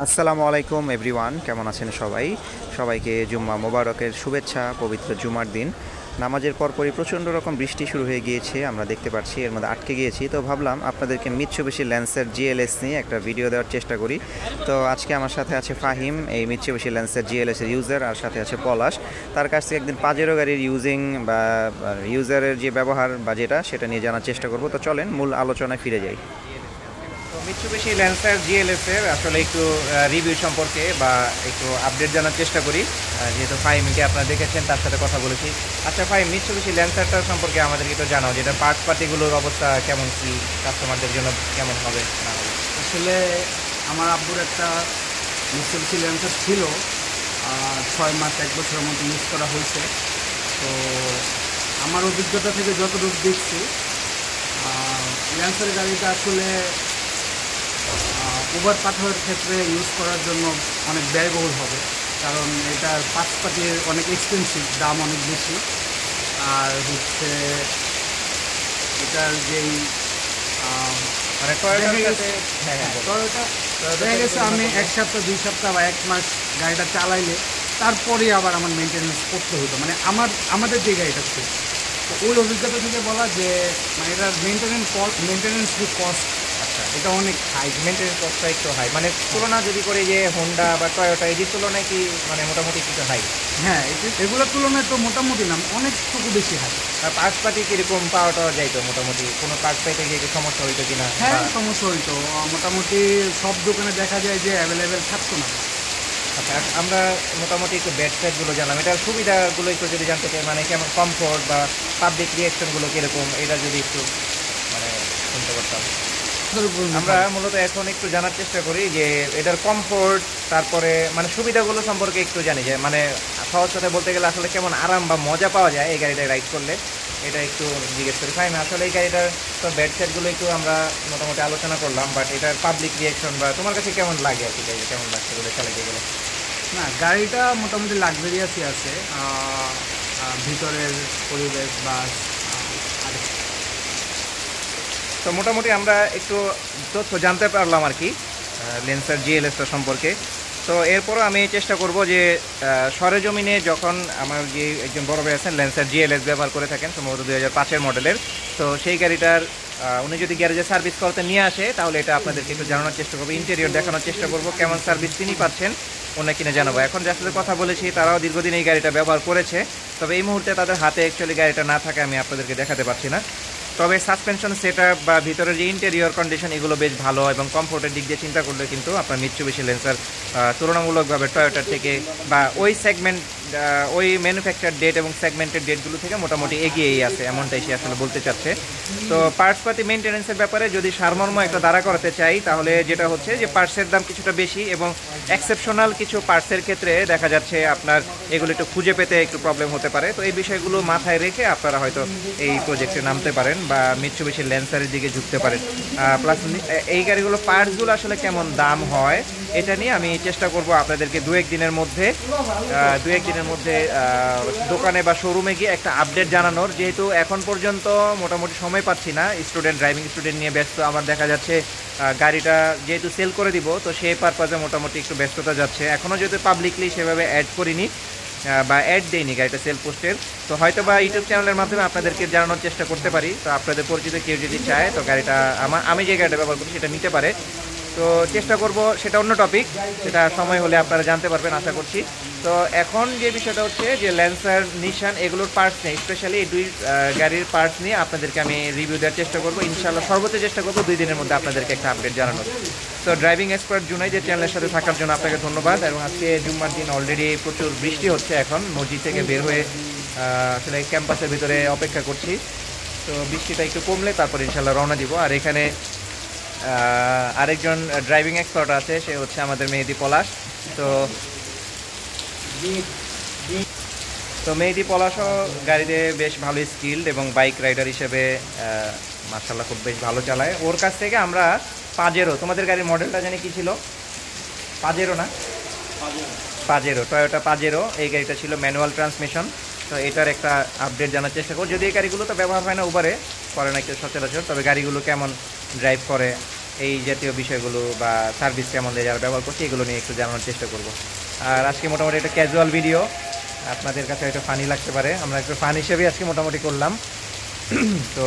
আসসালামু আলাইকুম এভরিওয়ান, কেমন আছেন সবাই? সবাইকে জুম্মা মোবারকের শুভেচ্ছা। পবিত্র জুমার দিন নামাজের পরপরই প্রচণ্ড রকম বৃষ্টি শুরু হয়ে গিয়েছে, আমরা দেখতে পাচ্ছি, এর মধ্যে আটকে গিয়েছি। তো ভাবলাম আপনাদেরকে মিৎসুবিশি ল্যান্সার জিএলএস নিয়ে একটা ভিডিও দেওয়ার চেষ্টা করি। তো আজকে আমার সাথে আছে ফাহিম, এই মিৎসুবিশি ল্যান্সার জিএলএস এর ইউজার, আর সাথে আছে পলাশ। তার কাছ থেকে একদিন পাজেরো গাড়ির ইউজারের যে ব্যবহার বা সেটা নিয়ে জানার চেষ্টা করব। তো চলেন মূল আলোচনায় ফিরে যাই। তো মিৎসুবিশি ল্যান্সার জিএলএস এর আসলে একটু রিভিউ সম্পর্কে বা একটু আপডেট জানার চেষ্টা করি, যেহেতু ফাইমকে আপনারা দেখেছেন, তার সাথে কথা বলেছি। আচ্ছা ফাইম, মিৎসুবিশি ল্যান্সারটার সম্পর্কে আমাদেরকে একটু জানাও, যেটা পার্টস পার্টিগুলোর অবস্থা কেমন, কি কাস্টমারদের জন্য কেমন হবে না হবে। আসলে আমার আব্বুর একটা মিৎসুবিশি ল্যান্সার ছিল, 6 মাস 1 বছরের মতো ইউজ করা হয়েছে। তো আমার অভিজ্ঞতা থেকে যতটুকু দেখছি, ল্যান্সার গাড়িটা আসলে উবার পাঠানোর ক্ষেত্রে ইউজ করার জন্য অনেক ব্যয়বহুল হবে, কারণ এটার পার্টসপাতি অনেক এক্সপেন্সিভ, দাম অনেক বেশি। আর হচ্ছে এটার যেই মানে টয়োটা দেখা গেছে আমি 1 সপ্তাহ 2 সপ্তাহ বা 1 মাস গাড়িটা চালাইলে তারপরে আবার আমার মেনটেন্যান্স করতে হতো, মানে আমাদের যে গাড়িটা ছিল। তো ওই অভিজ্ঞতা থেকে বলা যে মানে এটার মেনটেন্যান্স যে কস্ট, আচ্ছা, এটা অনেক হাই। মেনটেন্স কস্টটা একটু হাই, মানে তুলনা যদি করে যে হোন্ডা বা টয়োটা এই যে তুলনায় কি মানে মোটামুটি কিছু হাই? হ্যাঁ, এগুলোর তুলনায় তো মোটামুটি না, অনেকটুকু বেশি হাই। আর পার্টস পাতি কীরকম পাওয়া টাওয়া যাইতো মোটামুটি? কোনো পার্টস পাইতে গিয়ে কি সমস্যা হইতো কিনা? হ্যাঁ, সমস্যা হইতো। মোটামুটি সব দোকানে দেখা যায় যে অ্যাভেলেবেল থাকতো না। আচ্ছা, আমরা মোটামুটি একটু ব্যাড সাইডগুলো জানলাম, এটার সুবিধাগুলো একটু যদি জানতে চাই, মানে কেমন কমফোর্ট বা পাবলিক রিয়াকশনগুলো কীরকম, এটা যদি একটু মানে শুনতে পারতাম। আমরা মূলত এখন একটু জানার চেষ্টা করি যে এটার কমফোর্ট, তারপরে মানে সুবিধাগুলো সম্পর্কে একটু জানি, যে মানে সহজ কথা বলতে গেলে আসলে কেমন আরাম বা মজা পাওয়া যায় এই গাড়িটা রাইড করলে, এটা একটু জিজ্ঞেস করি। ফাইন, আসলে এই গাড়িটার তো ব্যাড সাইডগুলো একটু আমরা মোটামুটি আলোচনা করলাম, বাট এটার পাবলিক রিয়াকশন বা তোমার কাছে কেমন লাগে আর কি, গাড়িটা কেমন লাগছে বলে চালাতে গেলে? না, গাড়িটা মোটামুটি লাক্সারিয়াসই আছে। ভিতরের পরিবেশ বা আর তো মোটামুটি আমরা একটু তথ্য জানতে পারলাম আর কি ল্যান্সার জিএলএসটা সম্পর্কে। তো এরপরও আমি চেষ্টা করব যে সরেজমিনে, যখন আমার যে একজন বড় ভাই আছেন ল্যান্সার জিএলএস ব্যবহার করে থাকেন, সম্ভবত 2005-এর মডেলের, তো সেই গাড়িটার উনি যদি গ্যারেজে সার্ভিস করতে নিয়ে আসে, তাহলে এটা আপনাদেরকে একটু জানানোর চেষ্টা করবো, ইন্টেরিয়র দেখানোর চেষ্টা করবো, কেমন সার্ভিস তিনি পাচ্ছেন অন্য কিনে জানাবো। এখন যার সাথে কথা বলেছি তারাও দীর্ঘদিন এই গাড়িটা ব্যবহার করেছে, তবে এই মুহূর্তে তাদের হাতে অ্যাকচুয়ালি গাড়িটা না থাকে আমি আপনাদেরকে দেখাতে পারছি না। তবে সাসপেনশন সেটআপ বা ভিতরের যে ইন্টেরিয়র কন্ডিশন, এগুলো বেশ ভালো, এবং কমফোর্টের দিক দিয়ে চিন্তা করলে কিন্তু আপনার মিৎসুবিশি ল্যান্সার তুলনামূলকভাবে টয়োটার থেকে বা ওই সেগমেন্ট, ওই ম্যানুফ্যাকচার ডেট এবং সেগমেন্টের ডেটগুলো থেকে মোটামুটি এগিয়েই আছে, এমনটাই সে আসলে বলতে চাচ্ছে। তো পার্টসপাতি মেনটেন্যান্সের ব্যাপারে যদি সারমর্ম একটা দাঁড়া করাতে চাই, তাহলে যেটা হচ্ছে যে পার্টসের দাম কিছুটা বেশি, এবং এক্সেপশনাল কিছু পার্টসের ক্ষেত্রে দেখা যাচ্ছে আপনার এগুলো একটু খুঁজে পেতে একটু প্রবলেম হতে পারে। তো এই বিষয়গুলো মাথায় রেখে আপনারা হয়তো এই প্রজেক্টে নামতে পারেন বা মিৎসুবিশি ল্যান্সারের দিকে ঝুঁকতে পারেন। প্লাস এই গাড়িগুলো পার্টসগুলো আসলে কেমন দাম হয়, এটা নিয়ে আমি চেষ্টা করব আপনাদেরকে দু এক দিনের মধ্যে দোকানে বা শোরুমে গিয়ে একটা আপডেট জানানোর, যেহেতু এখন পর্যন্ত মোটামুটি সময় পাচ্ছি না, ড্রাইভিং স্টুডেন্ট নিয়ে ব্যস্ত। আমার দেখা যাচ্ছে গাড়িটা যেহেতু সেল করে দিব, তো সেই পারপাজে মোটামুটি একটু ব্যস্ততা যাচ্ছে। এখনও যেহেতু পাবলিকলি সেভাবে অ্যাড করিনি বা অ্যাড দেয়নি গাড়িটা সেল পোস্টের, তো হয়তো বা ইউটিউব চ্যানেলের মাধ্যমে আপনাদেরকে জানানোর চেষ্টা করতে পারি। তো আপনাদের পরিচিত কেউ যদি চায়, তো গাড়িটা আমি যে গাড়িটা ব্যবহার করি সেটা নিতে পারে। তো চেষ্টা করব, সেটা অন্য টপিক, সেটা সময় হলে আপনারা জানতে পারবেন আশা করছি। তো এখন যে বিষয়টা হচ্ছে যে ল্যান্সার, নিশান, এগুলোর পার্টস নিয়ে, স্পেশালি এই দুই গাড়ির পার্টস নিয়ে আপনাদেরকে আমি রিভিউ দেওয়ার চেষ্টা করব। ইনশাআল্লাহ সর্বোচ্চ চেষ্টা করব 2 দিনের মধ্যে আপনাদেরকে একটা আপডেট জানানোর। তো ড্রাইভিং এক্সপার্ট জুনাই যে চ্যানেলের সাথে থাকার জন্য আপনাকে ধন্যবাদ। এবং আজকে জুম্মার দিন, অলরেডি প্রচুর বৃষ্টি হচ্ছে, এখন মসজিদ থেকে বের হয়ে আসলে ক্যাম্পাসের ভিতরে অপেক্ষা করছি। তো বৃষ্টিটা একটু কমলে তারপর ইনশাআল্লাহ রওনা দিব। আর এখানে আরেকজন ড্রাইভিং এক্সপার্ট আছে, সে হচ্ছে আমাদের মেহেদি পলাশ। তো মেহেদি পলাশও গাড়িতে বেশ ভালো স্কিল্ড এবং বাইক রাইডার হিসেবে মার্শাল্লাহ খুব বেশ ভালো চালায়। ওর কাছ থেকে আমরা পাজেরো, তোমাদের গাড়ির মডেলটা জানি কি ছিল? পাজেরো না, পাজেরো, টয়োটা পাজেরো, এই গাড়িটা ছিল ম্যানুয়াল ট্রান্সমিশন। তো এটার একটা আপডেট জানার চেষ্টা করব, যদি এই গাড়িগুলো তো ব্যবহার হয় না, উবারে করে না কেউ সচরাচর, তবে গাড়িগুলো কেমন ড্রাইভ করে এই জাতীয় বিষয়গুলো বা সার্ভিস কেমন দেয় যারা ব্যবহার করছে এগুলো নিয়ে একটু জানানোর চেষ্টা করব। আর আজকে মোটামুটি একটা ক্যাজুয়াল ভিডিও, আপনাদের কাছে একটা ফানি লাগতে পারে, আমরা একটু ফান হিসেবেই আজকে মোটামুটি করলাম। তো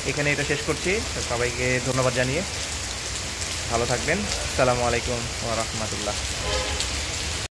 এখানে এটা শেষ করছি, তো সবাইকে ধন্যবাদ জানিয়ে ভালো থাকবেন। আসসালামু আলাইকুম ওয়া রাহমাতুল্লাহ।